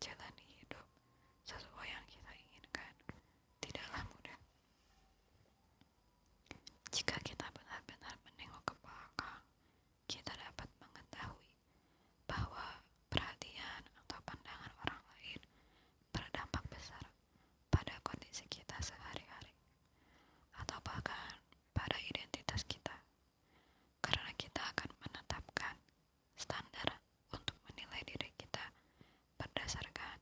menjalani hidup sesuai yang kita inginkan tidaklah mudah. Jika kita benar-benar menengok ke belakang, kita dapat mengetahui bahwa perhatian atau pandangan orang lain berdampak besar pada kondisi kita sehari-hari, atau bahkan pada identitas kita, karena kita akan menetapkan standar untuk menilai diri kita berdasarkan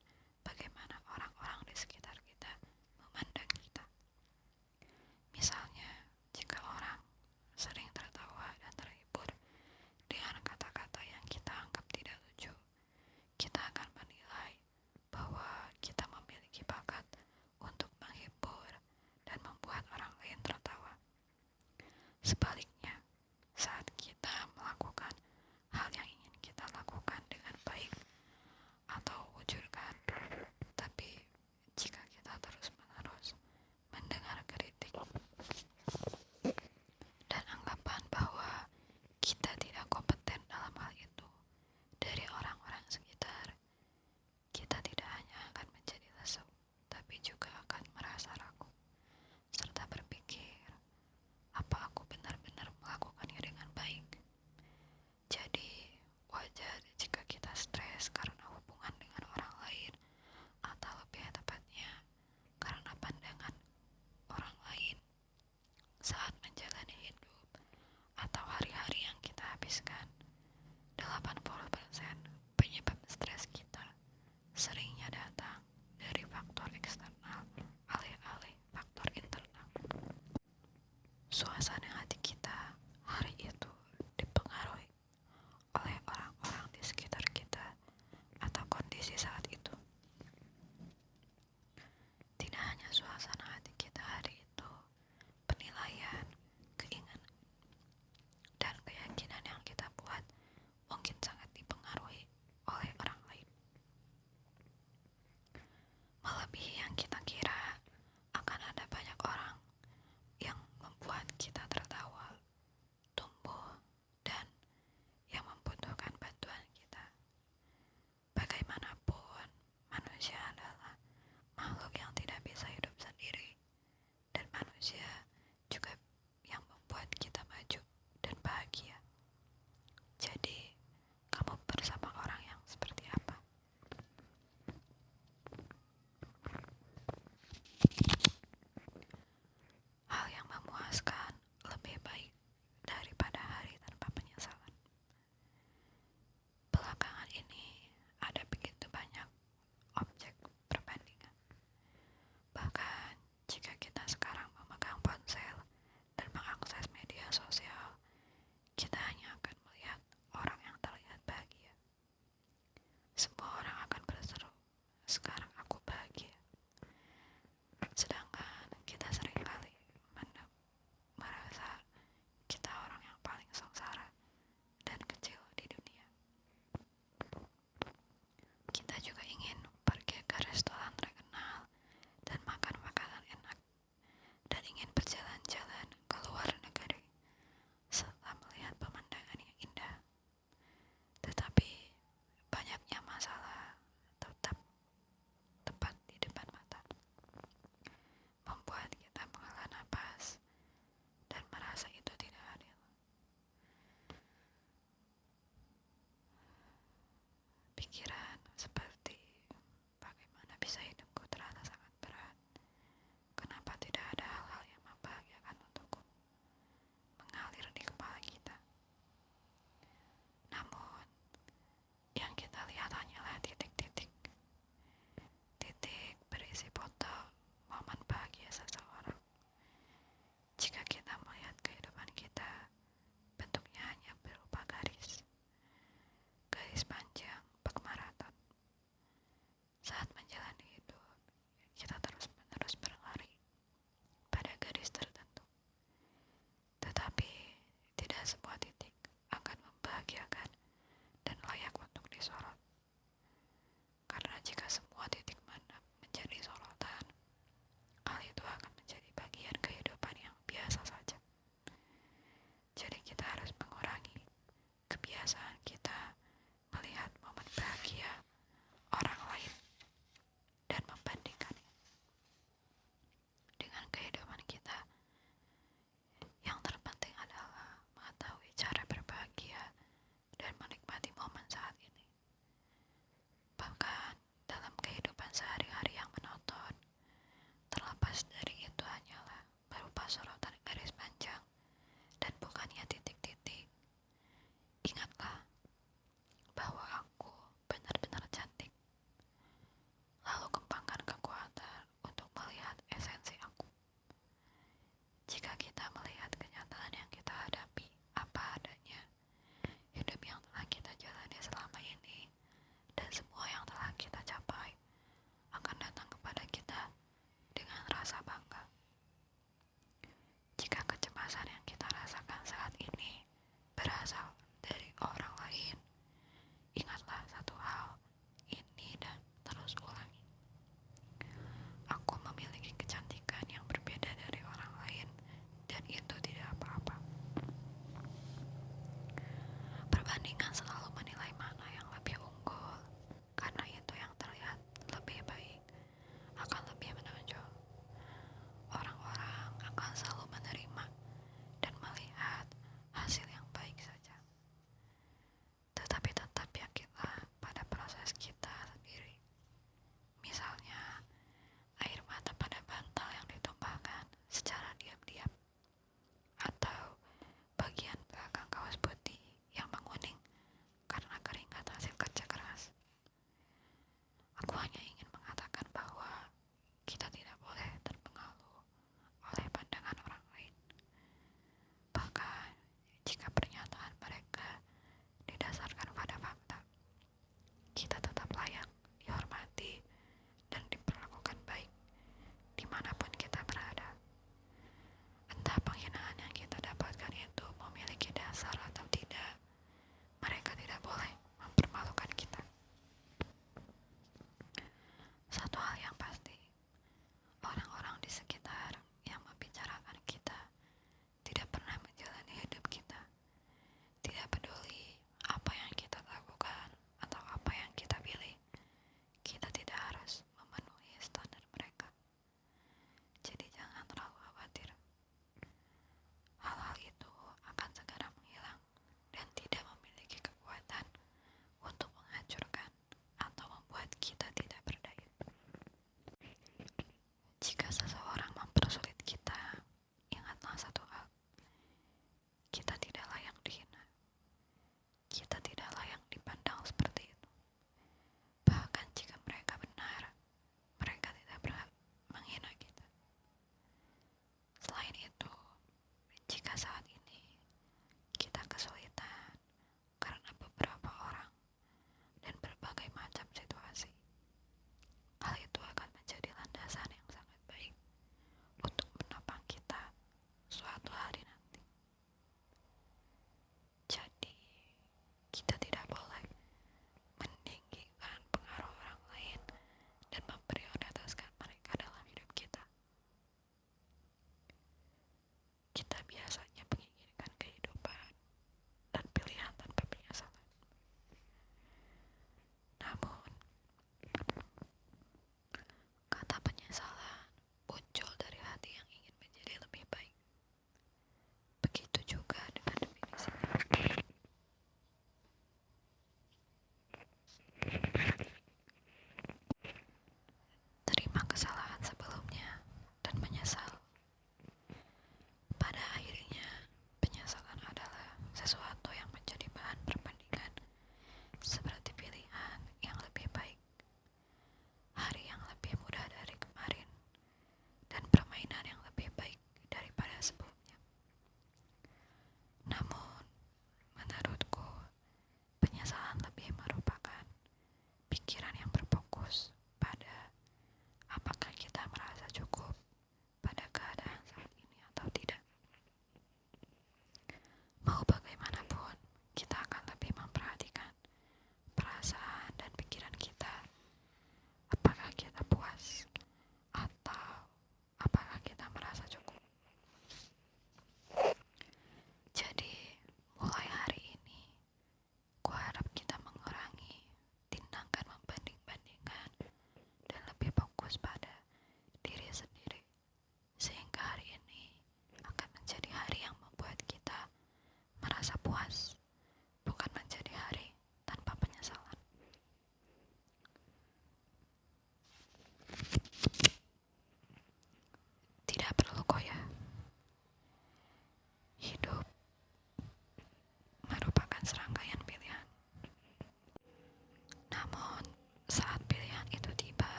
Perbandingan selalu menilai mana yang lebih unggul, karena itu yang terlihat lebih baik akan lebih menonjol. Orang-orang akan selalu menerima dan melihat hasil yang baik saja. Tetapi tetap yakinlah pada proses kita sendiri. Misalnya, air mata pada bantal yang ditumpahkan secara diam-diam, atau bagian belakang kaos putih yang menguning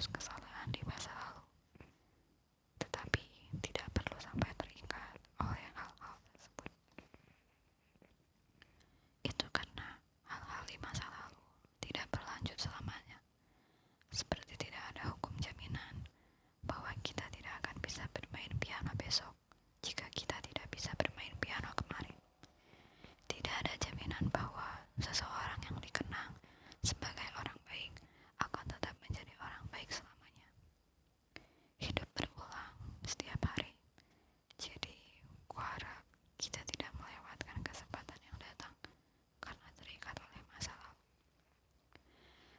menghapus kesalahan di masa lalu, tetapi tidak perlu sampai terikat oleh hal-hal tersebut. Itu karena hal-hal di masa lalu tidak berlanjut selamanya, seperti tidak ada hukum jaminan bahwa kita tidak akan bisa bermain piano besok jika kita tidak bisa bermain piano kemarin. Tidak ada jaminan bahwa seseorang yang dikenang sebagai orang baik akan tetap menjadi orang baik selamanya. Hidup berulang setiap hari, jadi kuharap kita tidak melewatkan kesempatan yang datang karena terikat oleh masa lalu.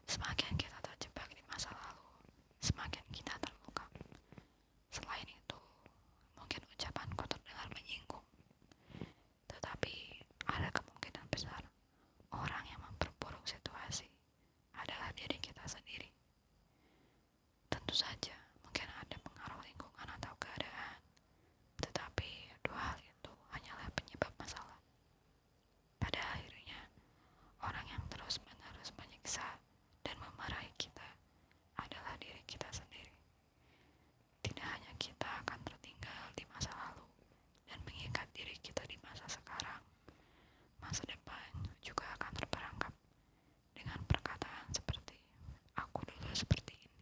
Semakin kita terjebak di masa lalu, semakin kita terluka. Selain itu, mungkin ucapanku terdengar menyinggung, tetapi ada kemungkinan besar orang yang memperburuk situasi adalah diri kita sendiri. Tentu saja mungkin ada pengaruh lingkungan atau keadaan, tetapi dua hal itu hanyalah penyebab masalah. Pada akhirnya, orang yang terus-menerus menyiksa dan memarahi kita adalah diri kita sendiri. Tidak hanya kita akan tertinggal di masa lalu dan mengikat diri kita di masa sekarang, masa depan juga akan terperangkap dengan perkataan seperti "aku dulu seperti ini".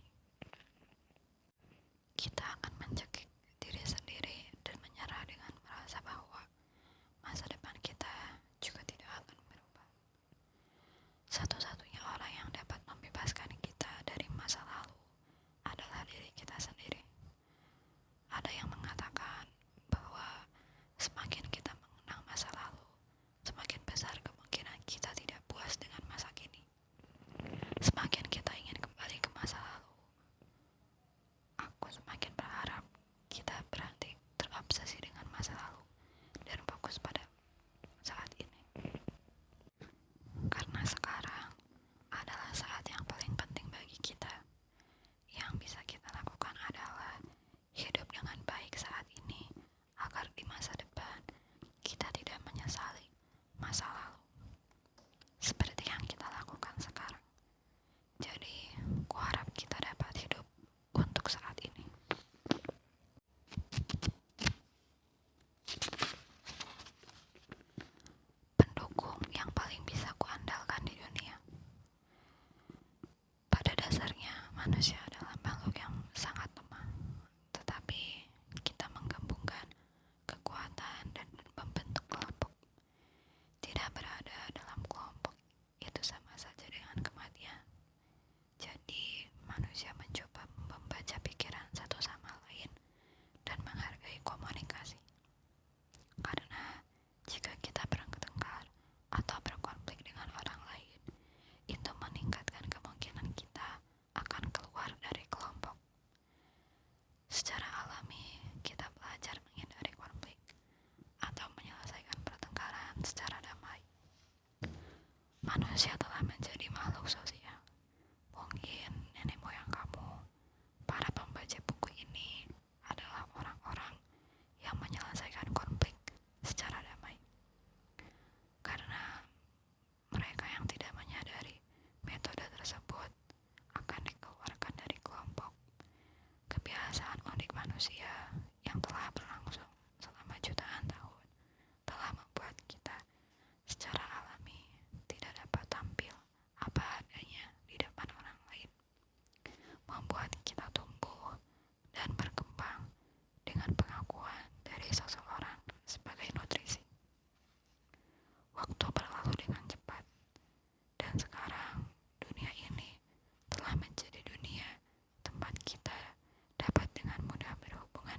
Kita akan mencekik diri sendiri dan menyerah dengan merasa bahwa masa depan kita juga tidak akan berubah. Satu-satunya orang yang dapat membebaskan kita dari masa lalu adalah diri kita sendiri. Ada yang mengatakan bahwa semakin kita mengenang masa lalu, semakin besar kemungkinan kita tidak puas dengan masa kini. Semakin kita ingin kembali ke masa lalu, aku semakin berharap kita berhenti terobsesi dengan masa lalu dan fokus pada saat ini. Karena sekarang adalah saat yang paling penting bagi kita. Yang bisa kita lakukan adalah hidup dengan baik saat ini agar di masa depan kita tidak menyesali masa lalu seperti yang kita lakukan sekarang. Jadi, kuharap kita dapat hidup untuk saat ini. Pendukung yang paling bisa kuandalkan di dunia. Pada dasarnya, manusia adalah makhluk yang sangat lemah, tetapi kita menggabungkan kekuatan dan membentuk kelompok. Tidak berada dalam kelompok itu sama saja dengan kematian. Jadi, manusia mencoba membaca pikiran satu sama lain dan menghargai komunikasi. Karena jika kita bertengkar atau berkonflik dengan orang lain, itu meningkatkan kemungkinan kita akan keluar dari kelompok. Secara alami, kita belajar menghindari konflik atau menyelesaikan pertengkaran secara damai. Manusia telah menjadi makhluk sosial. Mungkin nenek moyang kamu, para pembaca buku ini, adalah orang-orang yang menyelesaikan konflik secara damai. Karena mereka yang tidak menyadari metode tersebut akan dikeluarkan dari kelompok. Kebiasaan unik manusia yang telah berlangsung selama jutaan tahun telah membuat kita secara alami tidak dapat tampil apa adanya di depan orang lain, membuat kita tumbuh dan berkembang dengan pengakuan dari seseorang sebagai nutrisi. Waktu berlalu dengan cepat, dan sekarang dunia ini telah menjadi dunia tempat kita dapat dengan mudah berhubungan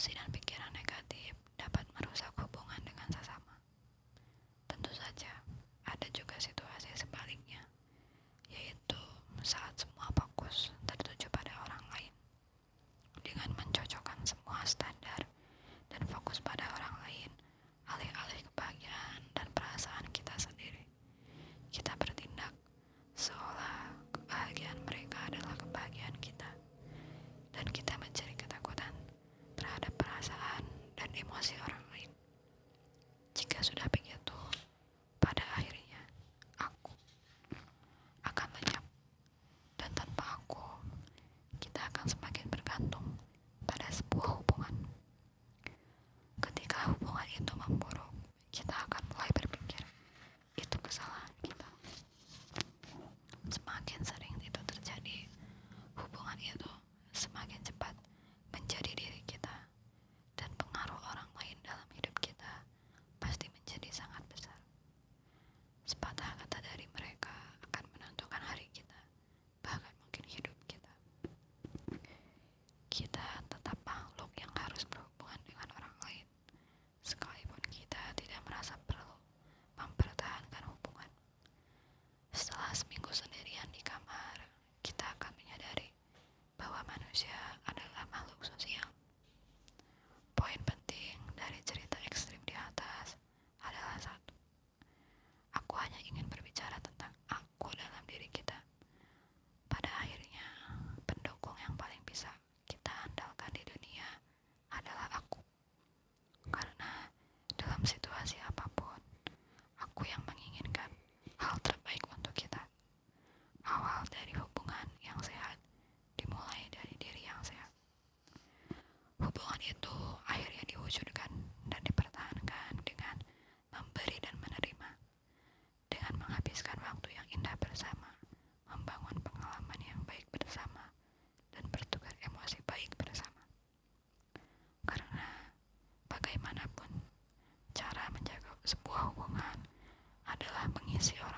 Emosi dan pikiran negatif dapat merusak hubungan dengan sesama. Tentu saja, ada juga situasi sebaliknya, yaitu saat semua fokus tertuju pada orang lain. Dengan mencocokkan semua standar dan fokus pada orang lain, alih-alih kebahagiaan dan perasaan kita sendiri, kita bertindak seolah kebahagiaan mereka adalah kebahagiaan kita, dan kita mencari ketakutan terhadap perasaan dan emosi orang lain. Jika sudah begitu, pada akhirnya aku akan lenyap, dan tanpa aku, kita akan semakin bergantung pada sebuah hubungan. Ketika hubungan itu memburuk, kita akan mulai berpikir, itu kesalahan kita. Semakin sering itu terjadi, hubungan itu semakin cepat menjadi diri kita, dan pengaruh orang lain dalam hidup kita pasti menjadi sangat besar. Sepatah kata dari mereka akan menentukan hari kita, bahkan mungkin hidup kita. Kita tetap makhluk yang harus berhubungan dengan orang lain, sekalipun kita tidak merasa perlu mempertahankan hubungan. Setelah seminggu sendirian di kamar, kita akan menyadari bahwa manusia adalah makhluk sosial. Poin penting dari cerita ekstrim di atas adalah satu. Aku hanya ingin berbicara tentang aku dalam diri kita. Pada akhirnya, pendukung yang paling bisa kita andalkan di dunia adalah aku. Karena dalam situasi apapun, aku yang menginginkan hal terbaik untuk kita. Awal dari hubungan yang sehat dimulai dari diri yang sehat. Hubungan itu akhirnya diwujudkan dan dipertahankan dengan memberi dan menerima, dengan menghabiskan waktu yang indah bersama, membangun pengalaman yang baik bersama, dan bertukar emosi baik bersama. Karena bagaimanapun, cara menjaga sebuah hubungan adalah mengisi orang